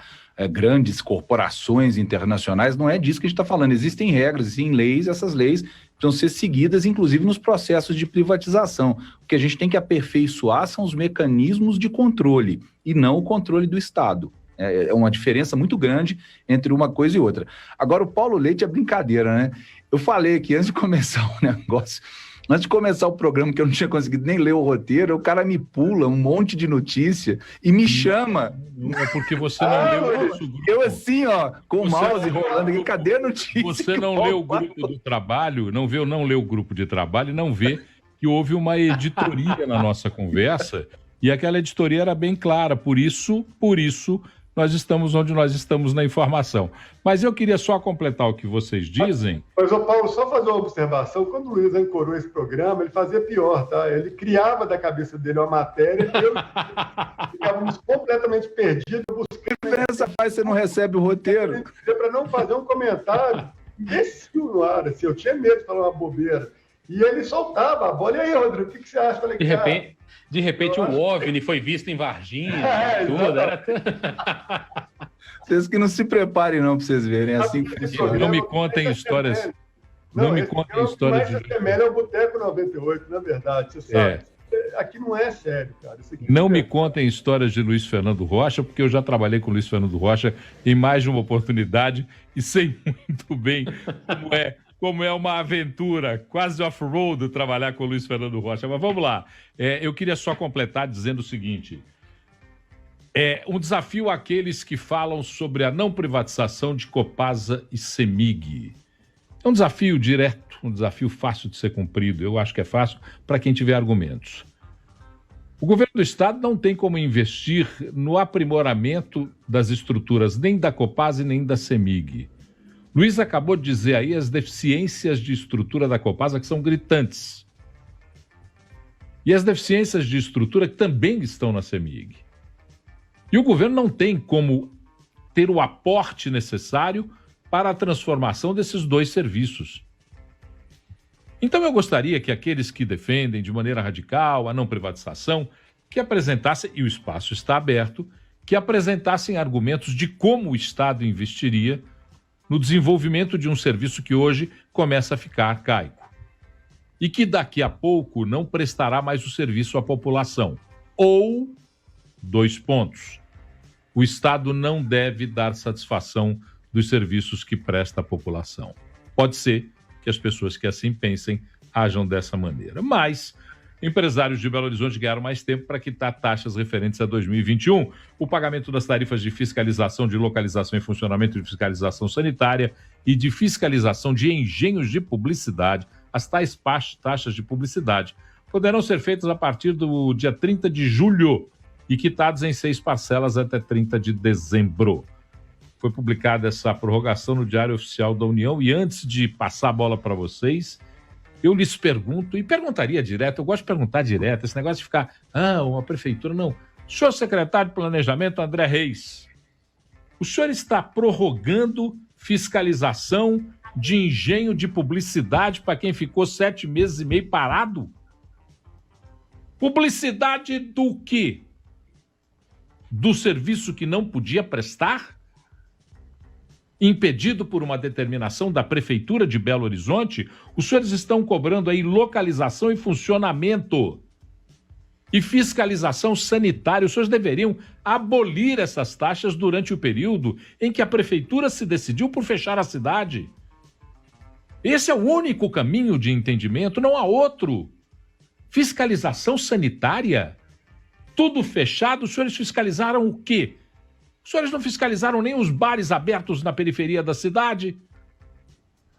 grandes corporações internacionais, não é disso que a gente está falando. Existem regras, existem leis, essas leis precisam ser seguidas, inclusive nos processos de privatização. O que a gente tem que aperfeiçoar são os mecanismos de controle e não o controle do Estado. É uma diferença muito grande entre uma coisa e outra. Agora, o Paulo Leite é brincadeira, né? Eu falei aqui antes de começar o negócio, antes de começar o programa, que eu não tinha conseguido nem ler o roteiro, o cara me pula um monte de notícia e me chama. É porque você não leu o nosso grupo. Eu assim, ó, com o mouse rolando aqui, cadê a notícia? Você não leu o grupo do trabalho, não leu o grupo de trabalho e não vê que houve uma editoria na nossa conversa e aquela editoria era bem clara, por isso nós estamos onde nós estamos na informação. Mas eu queria só completar o que vocês dizem. Mas, ô Paulo, só fazer uma observação. Quando o Luiz ancorou esse programa, ele fazia pior, tá? Ele criava da cabeça dele uma matéria e eu ficávamos completamente perdidos. Que diferença faz você não recebe o roteiro? Para não fazer um comentário imbecil no ar, assim. Eu tinha medo de falar uma bobeira. E ele soltava a bola. E aí, Rodrigo, o que você acha? Falei, de repente o OVNI foi visto em Varginha, tudo. Vocês que não se preparem não para vocês verem, assim que funciona. Não me contem histórias. Não me contem histórias de... é o Boteco 98, na verdade, você sabe. Aqui não é sério, cara. Não me contem histórias de Luiz Fernando Rocha, porque eu já trabalhei com Luiz Fernando Rocha em mais de uma oportunidade e sei muito bem como é uma aventura, quase off-road, trabalhar com o Luiz Fernando Rocha. Mas vamos lá. Eu queria só completar dizendo o seguinte. Um desafio àqueles que falam sobre a não privatização de Copasa e CEMIG. É um desafio direto, um desafio fácil de ser cumprido. Eu acho que é fácil para quem tiver argumentos. O governo do Estado não tem como investir no aprimoramento das estruturas nem da Copasa e nem da CEMIG. Luiz acabou de dizer aí as deficiências de estrutura da Copasa que são gritantes. E as deficiências de estrutura que também estão na CEMIG. E o governo não tem como ter o aporte necessário para a transformação desses dois serviços. Então eu gostaria que aqueles que defendem de maneira radical a não privatização, que apresentassem, e o espaço está aberto, que apresentassem argumentos de como o Estado investiria no desenvolvimento de um serviço que hoje começa a ficar arcaico. E que daqui a pouco não prestará mais o serviço à população. Ou, 2 pontos, o Estado não deve dar satisfação dos serviços que presta à população. Pode ser que as pessoas que assim pensem ajam dessa maneira. Mas empresários de Belo Horizonte ganharam mais tempo para quitar taxas referentes a 2021. O pagamento das tarifas de fiscalização de localização e funcionamento de fiscalização sanitária e de fiscalização de engenhos de publicidade, as tais taxas de publicidade, poderão ser feitas a partir do dia 30 de julho e quitados em 6 parcelas até 30 de dezembro. Foi publicada essa prorrogação no Diário Oficial da União e antes de passar a bola para vocês, eu lhes pergunto, e perguntaria direto, eu gosto de perguntar direto, esse negócio de ficar, uma prefeitura, não. Senhor secretário de Planejamento, André Reis, o senhor está prorrogando fiscalização de engenho de publicidade para quem ficou 7 meses e meio parado? Publicidade do quê? Do serviço que não podia prestar? Impedido por uma determinação da Prefeitura de Belo Horizonte, os senhores estão cobrando aí localização e funcionamento e fiscalização sanitária. Os senhores deveriam abolir essas taxas durante o período em que a Prefeitura se decidiu por fechar a cidade. Esse é o único caminho de entendimento, não há outro. Fiscalização sanitária? Tudo fechado, os senhores fiscalizaram o quê? Os senhores não fiscalizaram nem os bares abertos na periferia da cidade?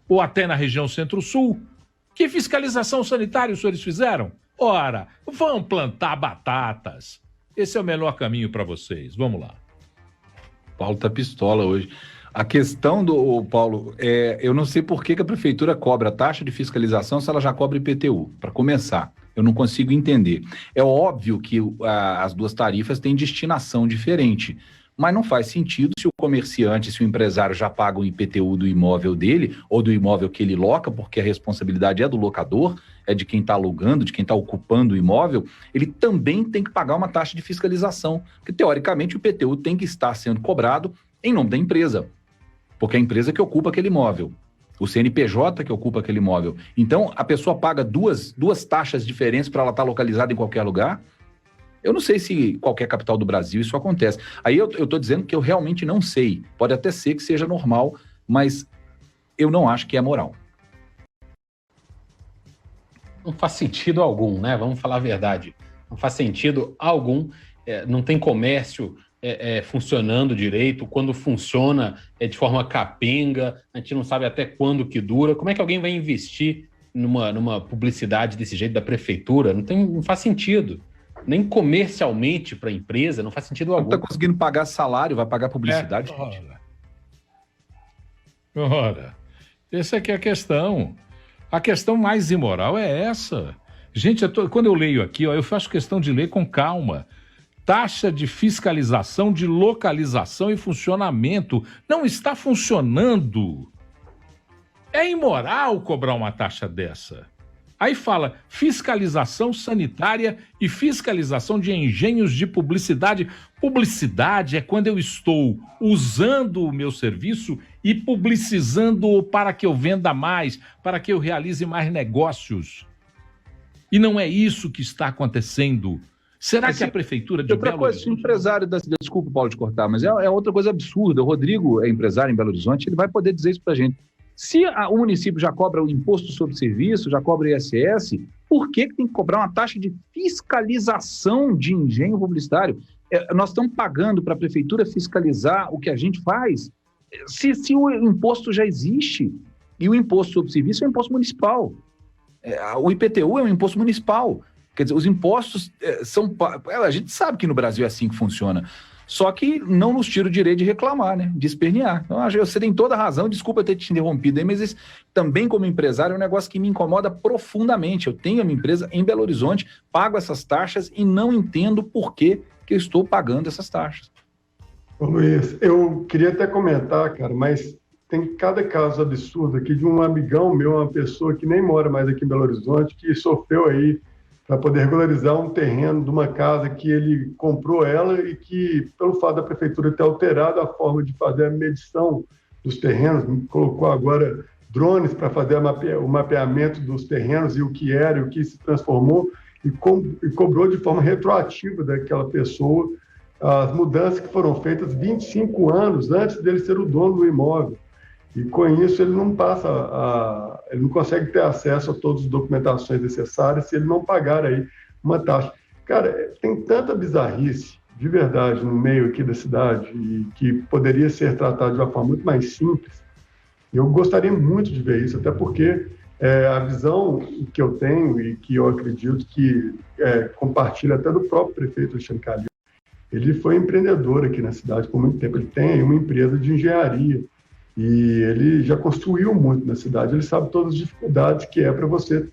Ou até na região centro-sul? Que fiscalização sanitária os senhores fizeram? Ora, vão plantar batatas. Esse é o melhor caminho para vocês. Vamos lá. Paulo tá pistola hoje. A questão do Paulo, eu não sei por que a prefeitura cobra taxa de fiscalização se ela já cobra IPTU, para começar. Eu não consigo entender. É óbvio que as duas tarifas têm destinação diferente, mas não faz sentido se o comerciante, se o empresário já paga o IPTU do imóvel dele ou do imóvel que ele loca, porque a responsabilidade é do locador, é de quem está alugando, de quem está ocupando o imóvel, ele também tem que pagar uma taxa de fiscalização, porque teoricamente o IPTU tem que estar sendo cobrado em nome da empresa, porque é a empresa que ocupa aquele imóvel, o CNPJ que ocupa aquele imóvel. Então a pessoa paga duas taxas diferentes para ela estar localizada em qualquer lugar. Eu não sei se em qualquer capital do Brasil isso acontece. Aí eu estou dizendo que eu realmente não sei. Pode até ser que seja normal, mas eu não acho que é moral. Não faz sentido algum, né? Vamos falar a verdade. Não faz sentido algum. Não tem comércio funcionando direito. Quando funciona de forma capenga, a gente não sabe até quando que dura. Como é que alguém vai investir numa publicidade desse jeito da prefeitura? Não faz sentido. Nem comercialmente para a empresa, não faz sentido algum. Não está conseguindo pagar salário, vai pagar publicidade? Ora, essa aqui é a questão. A questão mais imoral é essa. Gente, quando eu leio aqui, eu faço questão de ler com calma. Taxa de fiscalização de localização e funcionamento. Não está funcionando. É imoral cobrar uma taxa dessa. Aí fala fiscalização sanitária e fiscalização de engenhos de publicidade. Publicidade é quando eu estou usando o meu serviço e publicizando para que eu venda mais, para que eu realize mais negócios. E não é isso que está acontecendo. Será que a prefeitura de Belo Horizonte... empresário da cidade, desculpa, Paulo, de cortar, mas é outra coisa absurda. O Rodrigo é empresário em Belo Horizonte, ele vai poder dizer isso pra gente. Se o município já cobra o imposto sobre serviço, já cobra o ISS, por que tem que cobrar uma taxa de fiscalização de engenho publicitário? Nós estamos pagando para a prefeitura fiscalizar o que a gente faz. Se o imposto já existe, e o imposto sobre serviço é um imposto municipal. O IPTU é um imposto municipal. Quer dizer, os impostos são... A gente sabe que no Brasil é assim que funciona. Só que não nos tira o direito de reclamar, né? De espernear. Então, você tem toda a razão, desculpa ter te interrompido aí, mas isso também, como empresário, é um negócio que me incomoda profundamente. Eu tenho a minha empresa em Belo Horizonte, pago essas taxas e não entendo por que eu estou pagando essas taxas. Ô Luiz, eu queria até comentar, cara, mas tem cada caso absurdo aqui de um amigão meu, uma pessoa que nem mora mais aqui em Belo Horizonte, que sofreu aí para poder regularizar um terreno de uma casa que ele comprou ela e que, pelo fato da prefeitura ter alterado a forma de fazer a medição dos terrenos, colocou agora drones para fazer o mapeamento dos terrenos e o que era e o que se transformou, e cobrou de forma retroativa daquela pessoa as mudanças que foram feitas 25 anos antes dele ser o dono do imóvel. E com isso ele não ele não consegue ter acesso a todas as documentações necessárias se ele não pagar aí uma taxa. Cara, tem tanta bizarrice, de verdade, no meio aqui da cidade, e que poderia ser tratado de uma forma muito mais simples. Eu gostaria muito de ver isso, até porque a visão que eu tenho e que eu acredito que compartilha até do próprio prefeito Alexandre Calil. Ele foi empreendedor aqui na cidade por muito tempo. Ele tem uma empresa de engenharia e ele já construiu muito na cidade. Ele sabe todas as dificuldades que é para você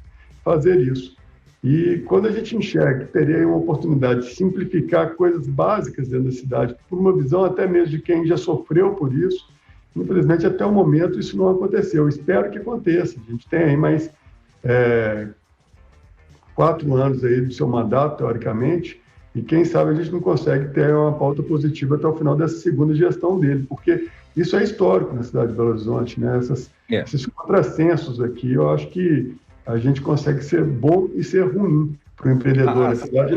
fazer isso. E quando a gente enxerga que teria uma oportunidade de simplificar coisas básicas dentro da cidade, por uma visão até mesmo de quem já sofreu por isso, infelizmente até o momento isso não aconteceu. Eu espero que aconteça. A gente tem aí mais 4 anos aí do seu mandato, teoricamente, e quem sabe a gente não consegue ter uma pauta positiva até o final dessa segunda gestão dele, porque isso é histórico na cidade de Belo Horizonte, né? Esses contrassensos aqui, eu acho que a gente consegue ser bom e ser ruim para o empreendedor. A cidade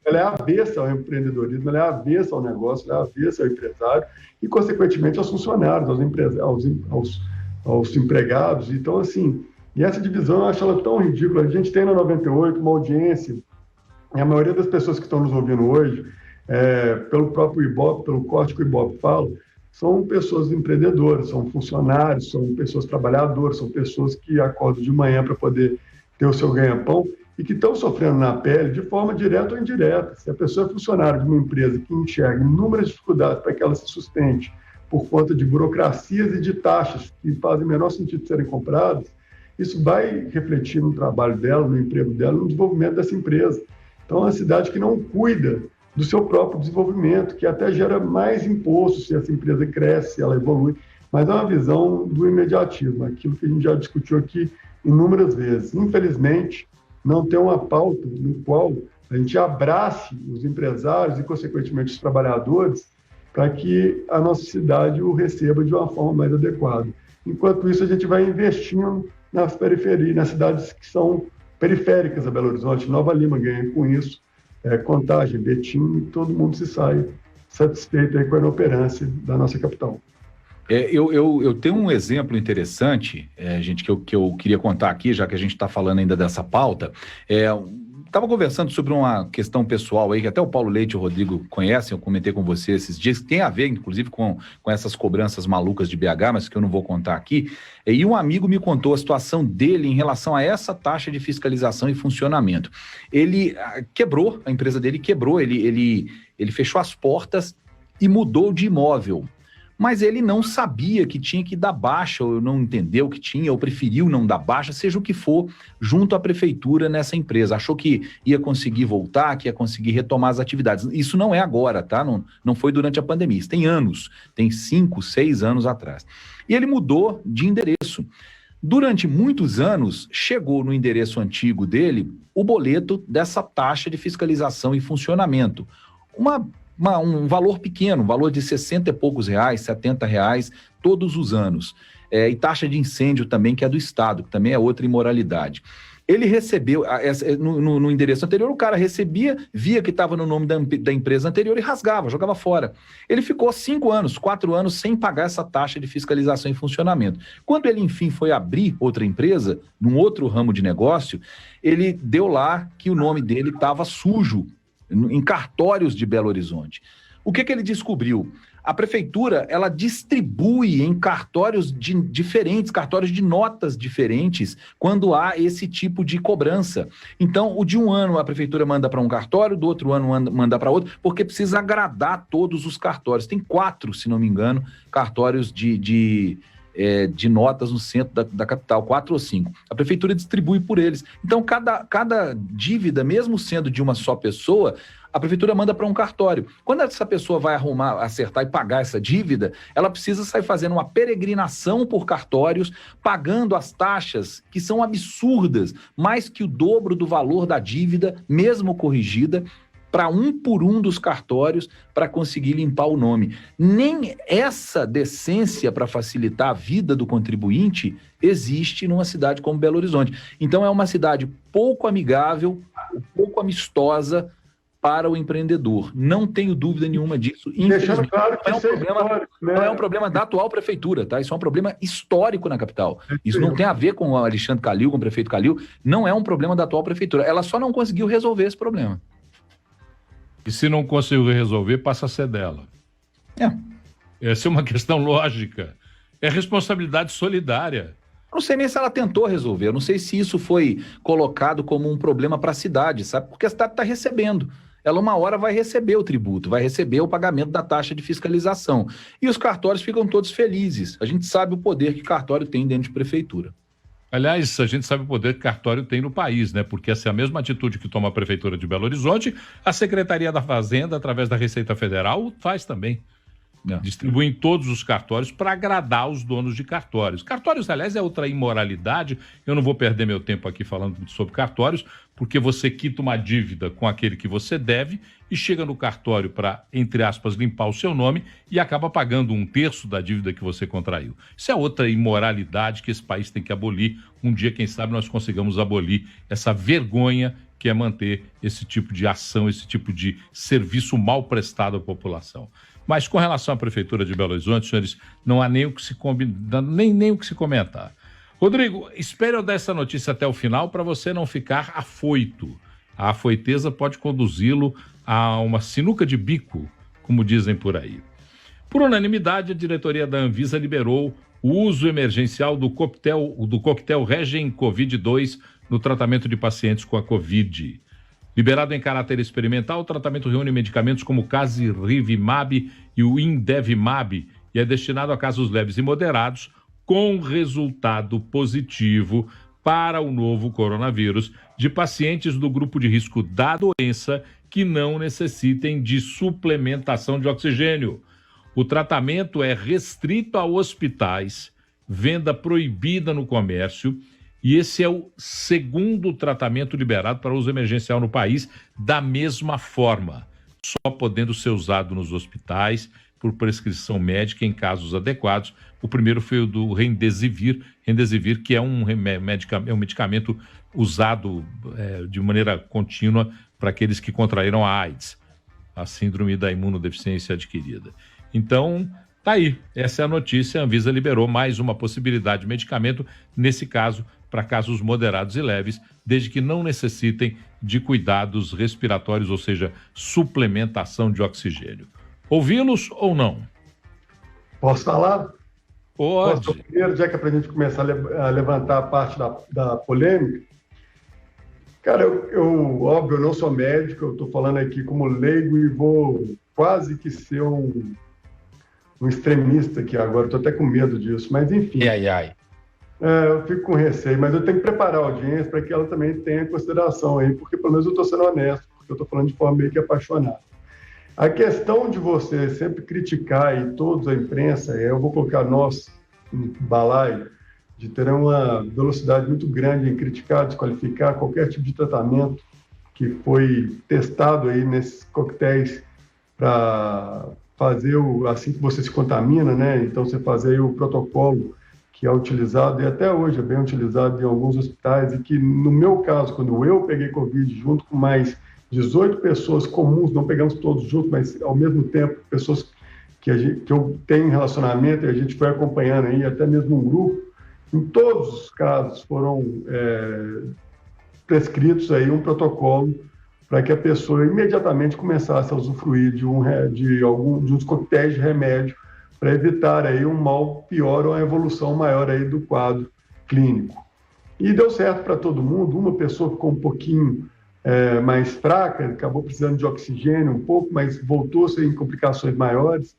ela é avessa ao empreendedorismo, ela é avessa ao negócio, ela é avessa ao empresário e, consequentemente, aos funcionários, aos empregados. Então, assim, e essa divisão eu acho ela tão ridícula. A gente tem na 98 uma audiência, e a maioria das pessoas que estão nos ouvindo hoje, pelo próprio Ibope, pelo corte que o Ibope fala, são pessoas empreendedoras, são funcionários, são pessoas trabalhadoras, são pessoas que acordam de manhã para poder ter o seu ganha-pão e que estão sofrendo na pele de forma direta ou indireta. Se a pessoa é funcionária de uma empresa que enxerga inúmeras dificuldades para que ela se sustente por conta de burocracias e de taxas que fazem o menor sentido de serem compradas, isso vai refletir no trabalho dela, no emprego dela, no desenvolvimento dessa empresa. Então, é uma cidade que não cuida do seu próprio desenvolvimento, que até gera mais impostos se essa empresa cresce, se ela evolui, mas é uma visão do imediatismo, aquilo que a gente já discutiu aqui inúmeras vezes. Infelizmente, não tem uma pauta no qual a gente abrace os empresários e, consequentemente, os trabalhadores para que a nossa cidade o receba de uma forma mais adequada. Enquanto isso, a gente vai investindo nas periferias, nas cidades que são periféricas a Belo Horizonte. Nova Lima ganha com isso, Contagem, Betim, e todo mundo se sai satisfeito aí com a inoperância da nossa capital. Eu tenho um exemplo interessante, gente, que eu queria contar aqui, já que a gente está falando ainda dessa pauta. Estava conversando sobre uma questão pessoal aí, que até o Paulo Leite e o Rodrigo conhecem, eu comentei com você esses dias, que tem a ver, inclusive, com essas cobranças malucas de BH, mas que eu não vou contar aqui. E um amigo me contou a situação dele em relação a essa taxa de fiscalização e funcionamento. Ele quebrou, a empresa dele quebrou, ele fechou as portas e mudou de imóvel. Mas ele não sabia que tinha que dar baixa, ou não entendeu que tinha, ou preferiu não dar baixa, seja o que for, junto à prefeitura nessa empresa. Achou que ia conseguir voltar, que ia conseguir retomar as atividades. Isso não é agora, tá? Não foi durante a pandemia, isso tem anos, tem 5, 6 anos atrás. E ele mudou de endereço. Durante muitos anos, chegou no endereço antigo dele o boleto dessa taxa de fiscalização e funcionamento. Um valor pequeno, um valor de 60 e poucos reais, 70 reais, todos os anos. E taxa de incêndio também, que é do Estado, que também é outra imoralidade. Ele recebeu, no endereço anterior, o cara recebia, via que estava no nome da empresa anterior e rasgava, jogava fora. Ele ficou 5 anos, 4 anos sem pagar essa taxa de fiscalização e funcionamento. Quando ele, enfim, foi abrir outra empresa, num outro ramo de negócio, ele deu lá que o nome dele estava sujo, em cartórios de Belo Horizonte. O que ele descobriu? A prefeitura, ela distribui em cartórios diferentes, cartórios de notas diferentes, quando há esse tipo de cobrança. Então, o de um ano a prefeitura manda para um cartório, do outro ano manda para outro, porque precisa agradar todos os cartórios. Tem 4, se não me engano, cartórios de notas no centro da capital, 4 ou 5. A prefeitura distribui por eles. Então, cada dívida, mesmo sendo de uma só pessoa, a prefeitura manda para um cartório. Quando essa pessoa vai acertar e pagar essa dívida, ela precisa sair fazendo uma peregrinação por cartórios, pagando as taxas, que são absurdas, mais que o dobro do valor da dívida, mesmo corrigida, para um por um dos cartórios para conseguir limpar o nome. Nem essa decência para facilitar a vida do contribuinte existe numa cidade como Belo Horizonte. Então é uma cidade pouco amigável, pouco amistosa, para o empreendedor. Não tenho dúvida nenhuma disso. Deixando claro que isso é histórico, né? Não é um problema da atual prefeitura, tá? Isso é um problema histórico na capital. Isso não tem a ver com o Alexandre Calil, com o prefeito Calil. Não é um problema da atual prefeitura. Ela só não conseguiu resolver esse problema. E se não conseguiu resolver, passa a ser dela. Essa é uma questão lógica. É responsabilidade solidária. Eu não sei nem se ela tentou resolver. Eu não sei se isso foi colocado como um problema para a cidade, sabe? Porque a cidade está recebendo. Ela uma hora vai receber o tributo, vai receber o pagamento da taxa de fiscalização. E os cartórios ficam todos felizes. A gente sabe o poder que cartório tem dentro de prefeitura. Aliás, a gente sabe o poder que cartório tem no país, né? Porque essa é a mesma atitude que toma a Prefeitura de Belo Horizonte, a Secretaria da Fazenda, através da Receita Federal, faz também. Distribui em todos os cartórios para agradar os donos de cartórios. Cartórios, aliás, é outra imoralidade. Eu não vou perder meu tempo aqui falando sobre cartórios, porque você quita uma dívida com aquele que você deve e chega no cartório para, entre aspas, limpar o seu nome e acaba pagando 1/3 da dívida que você contraiu. Isso é outra imoralidade que esse país tem que abolir. Um dia, quem sabe, nós consigamos abolir essa vergonha que é manter esse tipo de ação, esse tipo de serviço mal prestado à população. Mas com relação à Prefeitura de Belo Horizonte, senhores, não há nem o que se nem o que se comentar. Rodrigo, espere eu dar essa notícia até o final para você não ficar afoito. A afoiteza pode conduzi-lo a uma sinuca de bico, como dizem por aí. Por unanimidade, a diretoria da Anvisa liberou o uso emergencial do coquetel Regen Covid-2 no tratamento de pacientes com a Covid. Liberado em caráter experimental, o tratamento reúne medicamentos como o Casirivimab e o Indevimab e é destinado a casos leves e moderados com resultado positivo para o novo coronavírus de pacientes do grupo de risco da doença que não necessitem de suplementação de oxigênio. O tratamento é restrito a hospitais, venda proibida no comércio. E esse é o segundo tratamento liberado para uso emergencial no país, da mesma forma, só podendo ser usado nos hospitais, por prescrição médica em casos adequados. O primeiro foi o do Remdesivir, que é um medicamento usado de maneira contínua para aqueles que contraíram a AIDS, a síndrome da imunodeficiência adquirida. Então, tá aí, essa é a notícia. A Anvisa liberou mais uma possibilidade de medicamento, nesse caso, para casos moderados e leves, desde que não necessitem de cuidados respiratórios, ou seja, suplementação de oxigênio. Ouvi-los ou não? Posso falar? Pode. Posso, primeiro, já que é para a gente começar a levantar a parte da polêmica. Cara, óbvio, eu não sou médico, eu estou falando aqui como leigo e vou quase que ser um extremista aqui agora, estou até com medo disso, mas enfim. Eu fico com receio, mas eu tenho que preparar a audiência para que ela também tenha consideração aí, porque pelo menos eu estou sendo honesto, porque eu estou falando de forma meio que apaixonada. A questão de você sempre criticar e todos a imprensa, eu vou colocar nós em balaio, de ter uma velocidade muito grande em criticar, desqualificar qualquer tipo de tratamento que foi testado aí nesses coquetéis para fazer assim que você se contamina, né? Então você fazer aí o protocolo que é utilizado, e até hoje é bem utilizado em alguns hospitais, e que no meu caso, quando eu peguei Covid junto com mais 18 pessoas comuns, não pegamos todos juntos, mas ao mesmo tempo, pessoas que eu tenho relacionamento, e a gente foi acompanhando aí, até mesmo um grupo, em todos os casos foram prescritos aí um protocolo para que a pessoa imediatamente começasse a usufruir de uns coquetéis de remédio para evitar aí um mal pior ou uma evolução maior aí do quadro clínico. E deu certo para todo mundo. Uma pessoa ficou um pouquinho mais fraca, acabou precisando de oxigênio um pouco, mas voltou sem complicações maiores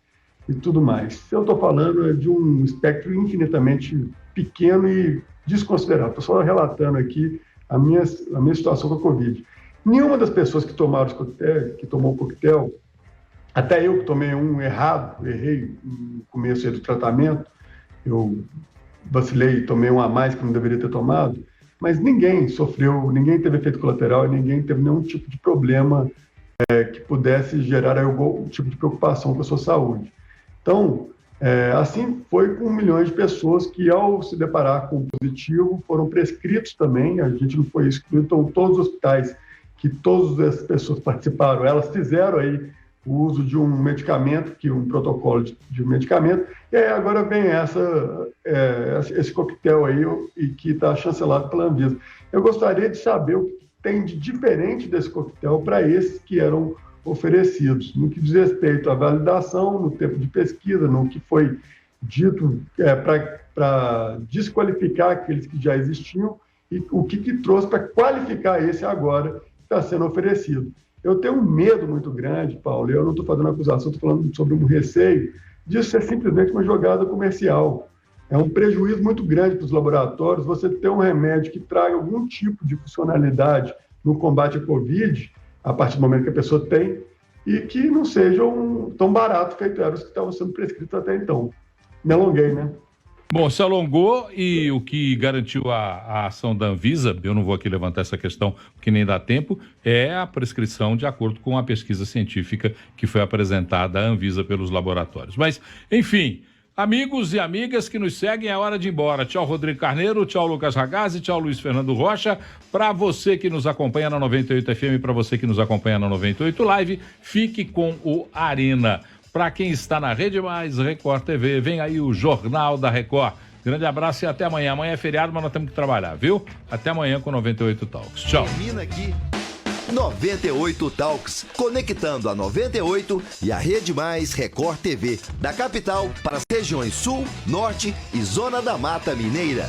e tudo mais. Eu estou falando de um espectro infinitamente pequeno e desconsiderado. Estou só relatando aqui a minha situação com a Covid. Nenhuma das pessoas que tomou o coquetel, até eu que tomei um errei no começo do tratamento, eu vacilei e tomei um a mais que não deveria ter tomado, mas ninguém sofreu, ninguém teve efeito colateral, ninguém teve nenhum tipo de problema que pudesse gerar algum tipo de preocupação com a sua saúde. Então, assim foi com milhões de pessoas que, ao se deparar com o positivo, foram prescritos também, a gente não foi excluído, então todos os hospitais que todas as pessoas participaram, elas fizeram aí o uso de um medicamento, um protocolo de um medicamento, e aí agora vem esse coquetel aí e que está chancelado pela Anvisa. Eu gostaria de saber o que tem de diferente desse coquetel para esses que eram oferecidos, no que diz respeito à validação, no tempo de pesquisa, no que foi dito para desqualificar aqueles que já existiam e o que trouxe para qualificar esse agora que está sendo oferecido. Eu tenho um medo muito grande, Paulo, eu não estou fazendo acusação, estou falando sobre um receio disso ser simplesmente uma jogada comercial. É um prejuízo muito grande para os laboratórios você ter um remédio que traga algum tipo de funcionalidade no combate à Covid, a partir do momento que a pessoa tem, e que não sejam tão baratos feito eram os que estavam sendo prescritos até então. Me alonguei, né? Bom, se alongou e o que garantiu a ação da Anvisa, eu não vou aqui levantar essa questão porque nem dá tempo, é a prescrição de acordo com a pesquisa científica que foi apresentada à Anvisa pelos laboratórios. Mas, enfim, amigos e amigas que nos seguem, é hora de ir embora. Tchau, Rodrigo Carneiro, tchau, Lucas Ragazzi, tchau, Luiz Fernando Rocha. Para você que nos acompanha na 98 FM, para você que nos acompanha na 98 Live, fique com o Arena. Para quem está na Rede Mais, Record TV, vem aí o Jornal da Record. Grande abraço e até amanhã. Amanhã é feriado, mas nós temos que trabalhar, viu? Até amanhã com 98 Talks. Tchau. Termina aqui 98 Talks, conectando a 98 e a Rede Mais Record TV, da capital para as regiões Sul, Norte e Zona da Mata Mineira.